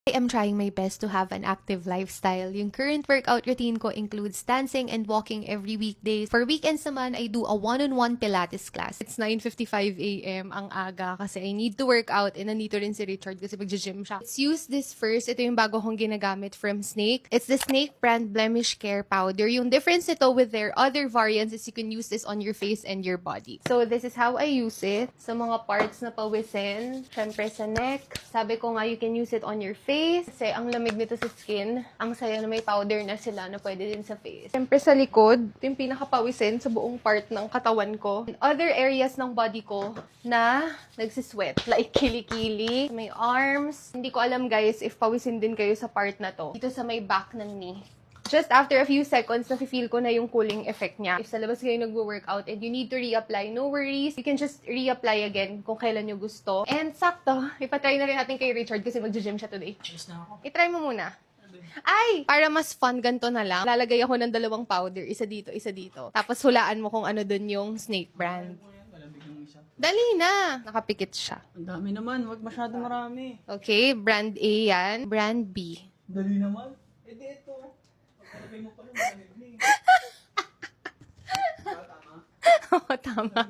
I am trying my best to have an active lifestyle. Yung current workout routine ko includes dancing and walking every weekday. For weekends naman, I do a one-on-one Pilates class. It's 9:55 a.m. ang aga kasi I need to work out and nandito rin si Richard kasi mag-gym siya. Let's use this first. Ito yung bago kong ginagamit from Snake. It's the Snake brand Blemish Care Powder. Yung difference nito with their other variants is you can use this on your face and your body. So this is how I use it. Sa mga parts na pawisin, syempre sa neck. Sabi ko nga, you can use it on your face. Kasi ang lamig nito sa skin. Ang saya na may powder na sila na pwede din sa face. Siyempre sa likod, ito yung pinakapawisin sa buong part ng katawan ko. And other areas ng body ko na nagsisweat. Like kilikili, may arms. Hindi ko alam guys if pawisin din kayo sa part na to. Dito sa may back ng knee. Just after a few seconds, nafe-feel ko na yung cooling effect niya. If sa labas kayo nagwo-workout and you need to reapply, no worries. You can just reapply again kung kailan nyo gusto. And sakto, ipatry na rin natin kay Richard kasi mag-gym siya today. Cheers na ako. I-try mo muna. Ay! Para mas fun, ganito na lang. Lalagay ako ng 2 powder. Isa dito, isa dito. Tapos hulaan mo kung ano dun yung Snake brand. Malamig yung isa. Dali na! Nakapikit siya. Ang dami naman, wag masyado marami. Okay, brand A yan. Brand B. Dali naman. Eh di ito. Pagkalagay mo pala, malamig na eh. Tama. Oo, tama.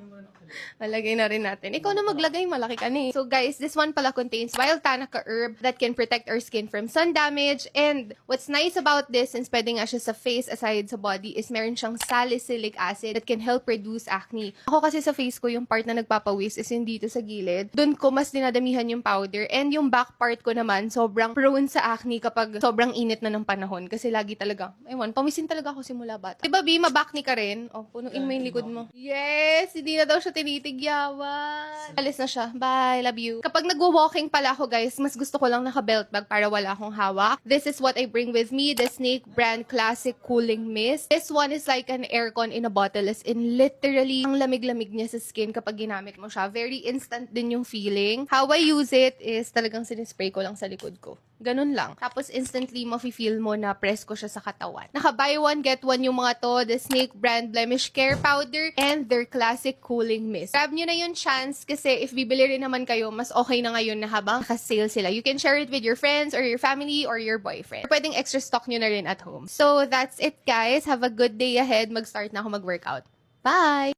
Malagay na rin natin. Ikaw na maglagay, malaki ka na eh. So guys, this one pala contains wild Tanaca herb that can protect our skin from sun damage. And what's nice about this, since pwede nga siya sa face aside sa body, is meron siyang salicylic acid that can help reduce acne. Ako kasi sa face ko, yung part na nagpapawis is yung dito sa gilid. Doon ko mas dinadamihan yung powder. And yung back part ko naman, sobrang prone sa acne kapag sobrang init na ng panahon. Kasi lagi talaga, ewan, pamisin talaga ako simula bata. Diba, Bi, mabakni ka rin? O, punuin mo yung likod mo. Yes! Hindi na daw siya tinitigyawan. Alis na siya. Bye. Love you. Kapag nagwo-walking pala ako, guys, mas gusto ko lang naka-belt bag para wala akong hawak. This is what I bring with me, the Snake brand Classic Cooling Mist. This one is like an aircon in a bottle, as in literally ang lamig-lamig niya sa skin kapag ginamit mo siya. Very instant din yung feeling. How I use it is talagang sinispray ko lang sa likod ko. Ganun lang. Tapos instantly mafe-feel mo na presko siya sa katawan. Naka-buy one, get one yung mga to. The Snake brand Blemish Care Powder and their Classic Cooling Mist. Grab nyo na yung chance kasi if bibili rin naman kayo, mas okay na ngayon na habang naka-sale sila. You can share it with your friends or your family or your boyfriend. Pwedeng extra stock nyo na rin at home. So that's it guys. Have a good day ahead. Mag-start na ako mag-workout. Bye!